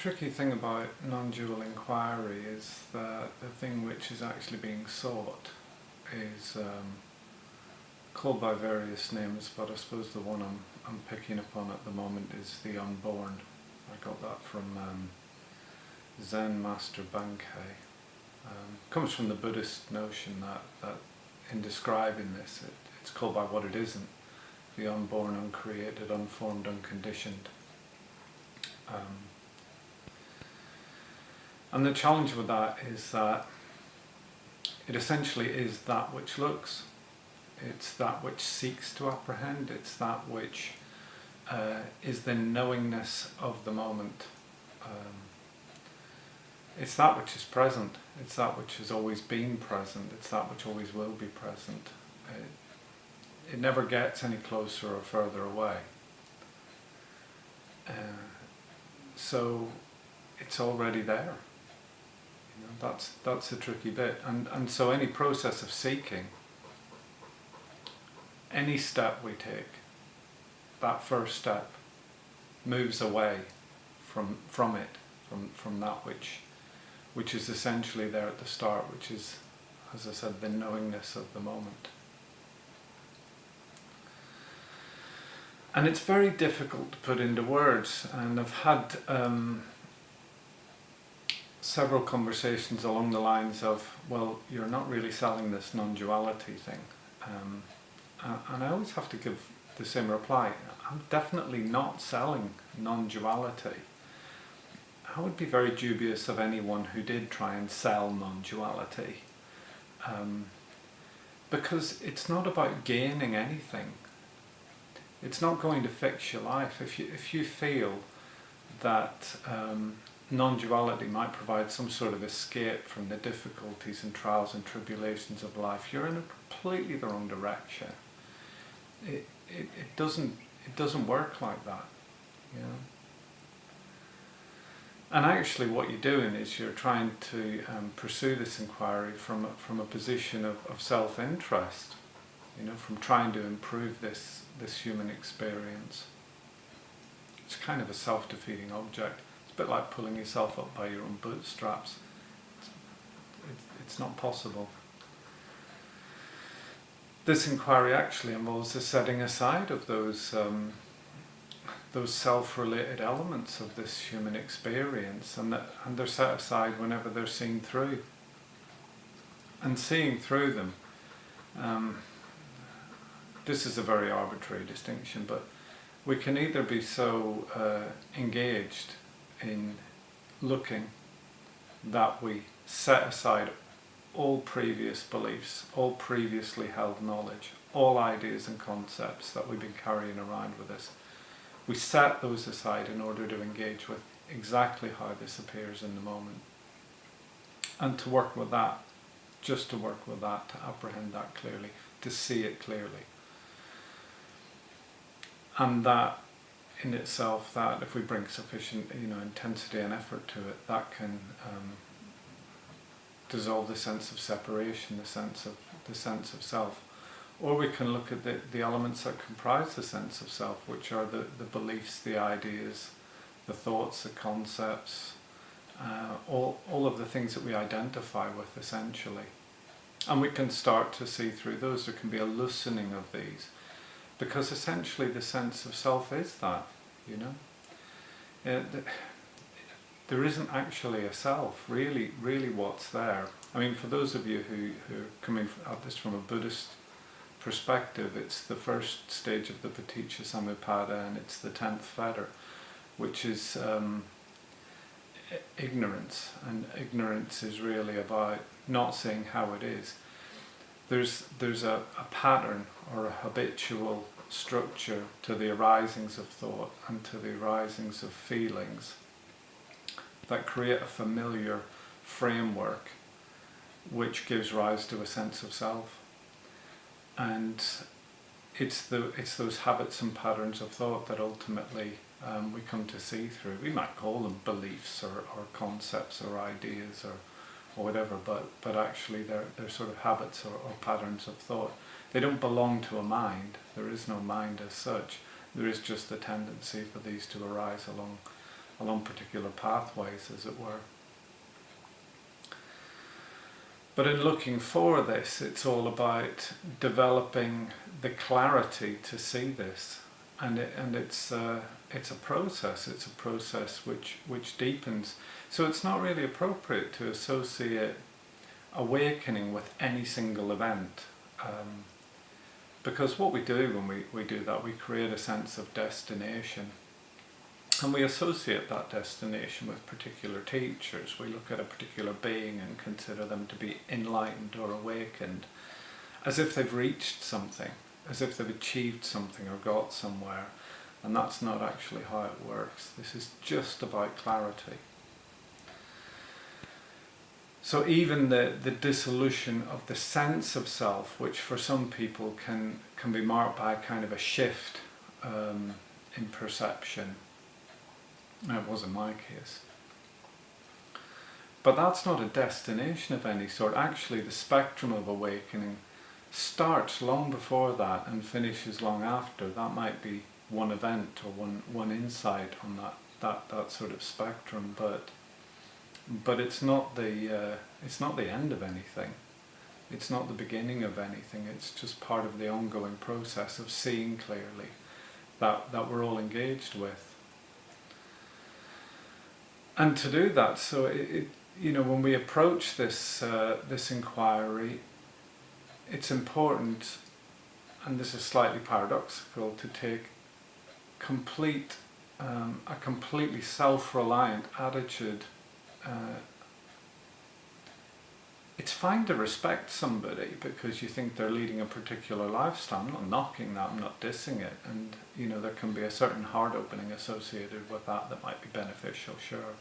tricky thing about non-dual inquiry is that the thing which is actually being sought is called by various names, but I suppose the one I'm picking up on at the moment is the Unborn. I got that from Zen Master Bankei. Comes from the Buddhist notion that in describing this, it's called by what it isn't: the unborn, uncreated, unformed, unconditioned. And the challenge with that is that it essentially is that which looks. It's that which seeks to apprehend. It's that which is the knowingness of the moment. It's that which is present. It's that which has always been present. It's that which always will be present. It never gets any closer or further away. So it's already there. You know, that's the tricky bit. And so any process of seeking, any step we take, that first step moves away from that which is essentially there at the start, which is, as I said, the knowingness of the moment. And it's very difficult to put into words, and I've had several conversations along the lines of, well, you're not really selling this non-duality thing. And I always have to give the same reply. I'm definitely not selling non-duality. I would be very dubious of anyone who did try and sell non-duality, because it's not about gaining anything. It's not going to fix your life. If you feel that non-duality might provide some sort of escape from the difficulties and trials and tribulations of life, you're in a completely the wrong direction. It doesn't work like that, you know. And actually what you're doing is you're trying to pursue this inquiry from a position of self-interest, you know, from trying to improve this human experience. It's kind of a self-defeating object. It's a bit like pulling yourself up by your own bootstraps. It's not possible. This inquiry actually involves the setting aside of those self-related elements of this human experience, and they're set aside whenever they're seen through. And seeing through them, this is a very arbitrary distinction, but we can either be so engaged in looking that we set aside all previous beliefs, all previously held knowledge, all ideas and concepts that we've been carrying around with us. We set those aside in order to engage with exactly how this appears in the moment. And to work with that, just to work with that, to apprehend that clearly, to see it clearly. And that in itself, that if we bring sufficient, you know, intensity and effort to it, that can dissolve the sense of separation, the sense of self. Or we can look at the elements that comprise the sense of self, which are the beliefs, the ideas, the thoughts, the concepts, all of the things that we identify with, essentially. And we can start to see through those. There can be a loosening of these, because essentially the sense of self is that, you know. There isn't actually a self, really what's there. I mean, for those of you who are coming at this from a Buddhist perspective, it's the first stage of the Paticca Samuppada, and it's the 10th fetter, which is ignorance. And ignorance is really about not seeing how it is. There's a pattern or a habitual structure to the arisings of thought and to the arisings of feelings that create a familiar framework which gives rise to a sense of self. And it's those habits and patterns of thought that ultimately we come to see through. We might call them beliefs or concepts or ideas or whatever, but actually they're sort of habits or patterns of thought. They don't belong to a mind. There is no mind as such. There is just the tendency for these to arise along particular pathways, as it were. But in looking for this, it's all about developing the clarity to see this, and it's a process. It's a process which deepens. So it's not really appropriate to associate awakening with any single event, because what we do when we do that, we create a sense of destination. And we associate that destination with particular teachers. We look at a particular being and consider them to be enlightened or awakened, as if they've reached something, as if they've achieved something or got somewhere. And that's not actually how it works. This is just about clarity. So even the dissolution of the sense of self, which for some people can be marked by kind of a shift in perception. It was in my case. But that's not a destination of any sort. Actually, the spectrum of awakening starts long before that and finishes long after. That might be one event or one insight on that sort of spectrum, but it's not the end of anything. It's not the beginning of anything. It's just part of the ongoing process of seeing clearly that we're all engaged with. And to do that, so when we approach this inquiry, it's important, and this is slightly paradoxical, to take a completely self-reliant attitude. It's fine to respect somebody because you think they're leading a particular lifestyle. I'm not knocking that, I'm not dissing it, and there can be a certain heart opening associated with that might be beneficial, sure.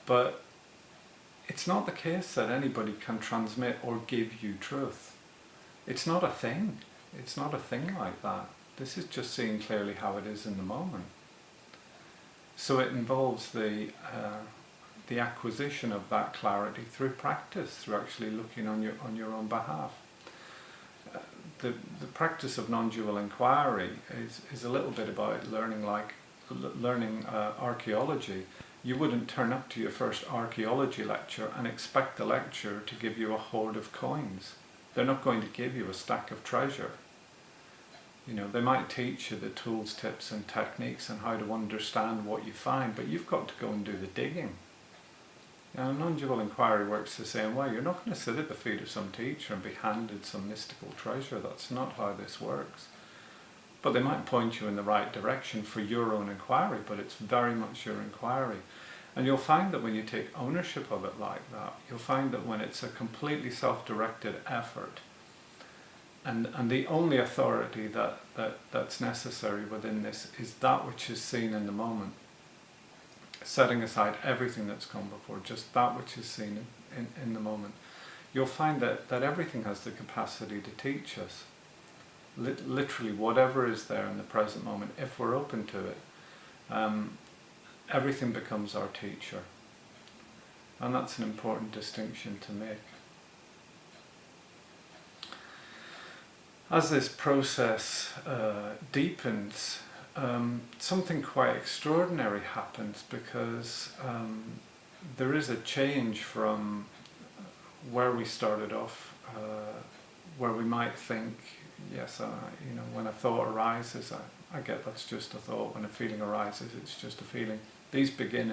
But it's not the case that anybody can transmit or give you truth. It's not a thing. It's not a thing like that. This is just seeing clearly how it is in the moment. So it involves the acquisition of that clarity through practice, through actually looking on your own behalf. The practice of non-dual inquiry is a little bit about learning archaeology. You wouldn't turn up to your first archaeology lecture and expect the lecturer to give you a hoard of coins. They're not going to give you a stack of treasure. They might teach you the tools, tips and techniques and how to understand what you find, but you've got to go and do the digging. Non-dual inquiry works the same way. You're not going to sit at the feet of some teacher and be handed some mystical treasure. That's not how this works. But they might point you in the right direction for your own inquiry, but it's very much your inquiry. And you'll find that when you take ownership of it like that, you'll find that when it's a completely self-directed effort, and the only authority that's necessary within this is that which is seen in the moment, setting aside everything that's come before, just that which is seen in the moment, you'll find that everything has the capacity to teach us. Literally whatever is there in the present moment, if we're open to it, everything becomes our teacher. And that's an important distinction to make. As this process deepens, something quite extraordinary happens, because there is a change from where we started off, where we might think, yes, when a thought arises, I get that's just a thought. When a feeling arises, it's just a feeling. These begin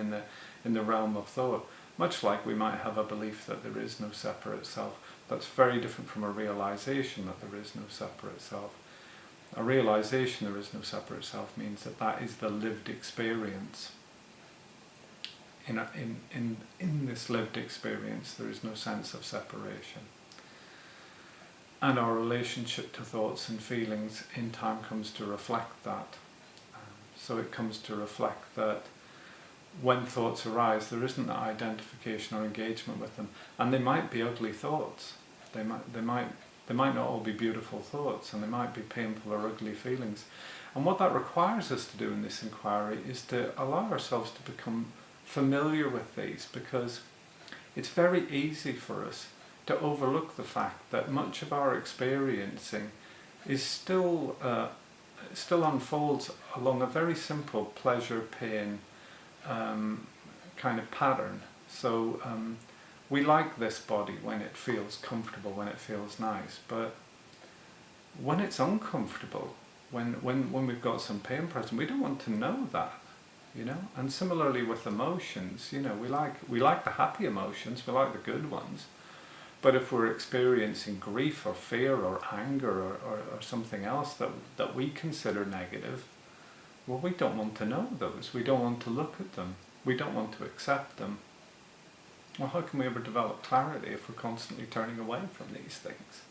in the realm of thought, much like we might have a belief that there is no separate self. That's very different from a realization that there is no separate self. A realization there is no separate self means that is the lived experience. In this lived experience, there is no sense of separation. And our relationship to thoughts and feelings in time comes to reflect that. So it comes to reflect that when thoughts arise, there isn't that identification or engagement with them. And they might be ugly thoughts. They might not all be beautiful thoughts, and they might be painful or ugly feelings. And what that requires us to do in this inquiry is to allow ourselves to become familiar with these, because it's very easy for us to overlook the fact that much of our experiencing is still still unfolds along a very simple pleasure-pain kind of pattern. So we like this body when it feels comfortable, when it feels nice, but when it's uncomfortable, when we've got some pain present, we don't want to know that, you know. And similarly with emotions, you know, we like the happy emotions, we like the good ones, but if we're experiencing grief or fear or anger or something else that we consider negative, well, we don't want to know those, we don't want to look at them, we don't want to accept them. Well, how can we ever develop clarity if we're constantly turning away from these things,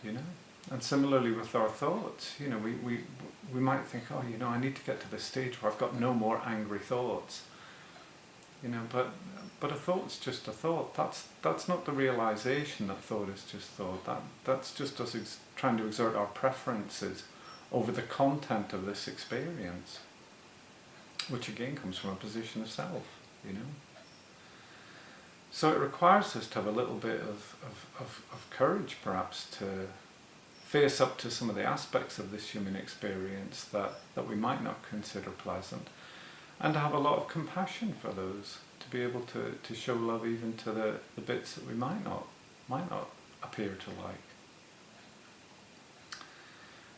you know? And similarly with our thoughts, you know, we might think, oh, you know, I need to get to this stage where I've got no more angry thoughts, you know, but a thought's just a thought. That's not the realization that thought is just thought. That's just us trying to exert our preferences over the content of this experience, which again comes from a position of self, you know. So it requires us to have a little bit of courage, perhaps, to face up to some of the aspects of this human experience that we might not consider pleasant, and to have a lot of compassion for those, to be able to show love even to the bits that we might not appear to like.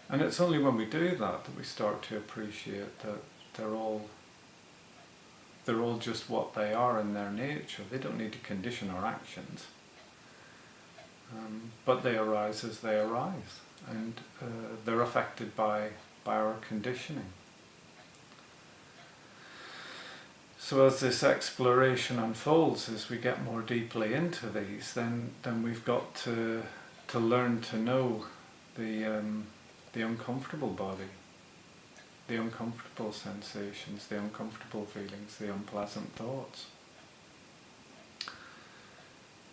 And it's only when we do that we start to appreciate that they're all just what they are in their nature. They don't need to condition our actions. But they arise as they arise, and they're affected by our conditioning. So as this exploration unfolds, as we get more deeply into these, then we've got to learn to know the uncomfortable body, the uncomfortable sensations, the uncomfortable feelings, the unpleasant thoughts,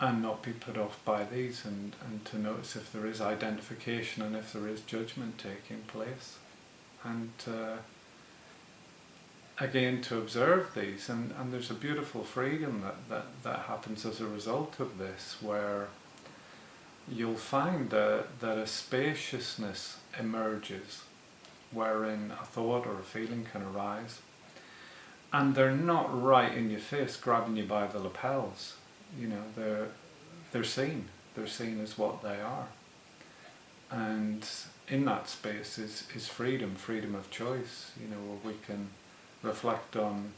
and not be put off by these, and to notice if there is identification and if there is judgment taking place, and again to observe these, and there's a beautiful freedom that happens as a result of this, where you'll find that a spaciousness emerges wherein a thought or a feeling can arise, and they're not right in your face grabbing you by the lapels. You know, they're seen as what they are, and in that space is freedom of choice, you know, where we can reflect on,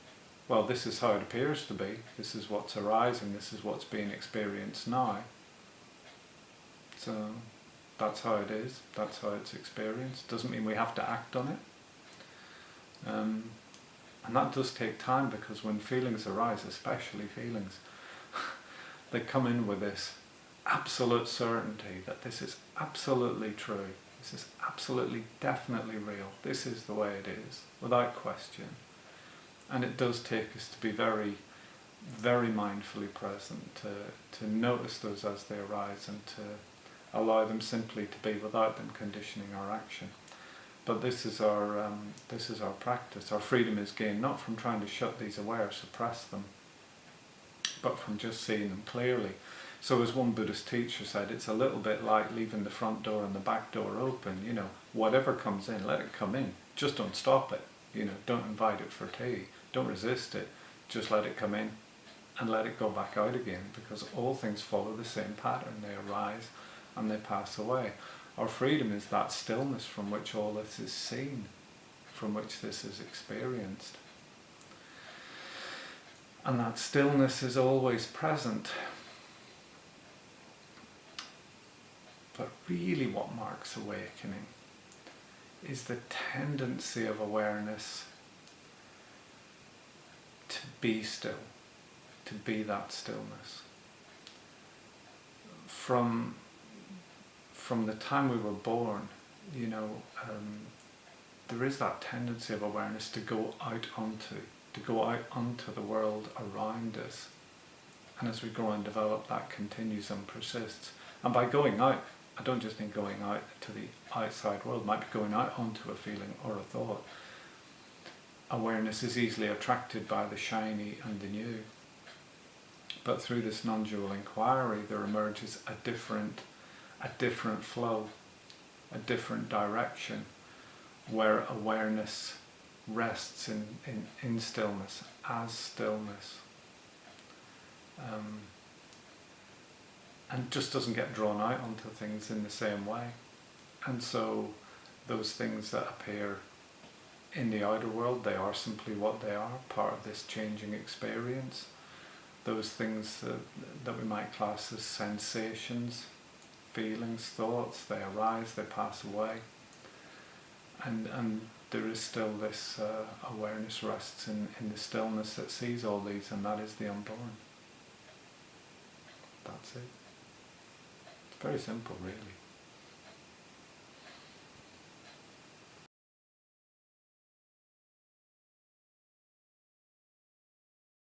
well, this is how it appears to be, this is what's arising, this is what's being experienced now, so that's how it is, that's how it's experienced. Doesn't mean we have to act on it, and that does take time, because when feelings arise, especially feelings, they come in with this absolute certainty that this is absolutely true, this is absolutely definitely real, this is the way it is, without question. And it does take us to be very, very mindfully present, to notice those as they arise, and to allow them simply to be without them conditioning our action. But this is our practice. Our freedom is gained not from trying to shut these away or suppress them, but from just seeing them clearly. So as one Buddhist teacher said, it's a little bit like leaving the front door and the back door open. You know, whatever comes in, let it come in. Just don't stop it. You know, don't invite it for tea. Don't resist it. Just let it come in and let it go back out again, because all things follow the same pattern. They arise and they pass away. Our freedom is that stillness from which all this is seen, from which this is experienced. And that stillness is always present. But really what marks awakening is the tendency of awareness to be still, to be that stillness. From the time we were born, you know, there is that tendency of awareness to go out onto the world around us. And as we grow and develop, that continues and persists. And by going out, I don't just mean going out to the outside world, it might be going out onto a feeling or a thought. Awareness is easily attracted by the shiny and the new. But through this non-dual inquiry, there emerges a different flow, a different direction, where awareness rests in stillness, as stillness. And just doesn't get drawn out onto things in the same way. And so those things that appear in the outer world, they are simply what they are, part of this changing experience. Those things that we might class as sensations, feelings, thoughts, they arise, they pass away. And there is still this awareness rests in the stillness that sees all these, and that is the unborn. That's it. It's very simple, really.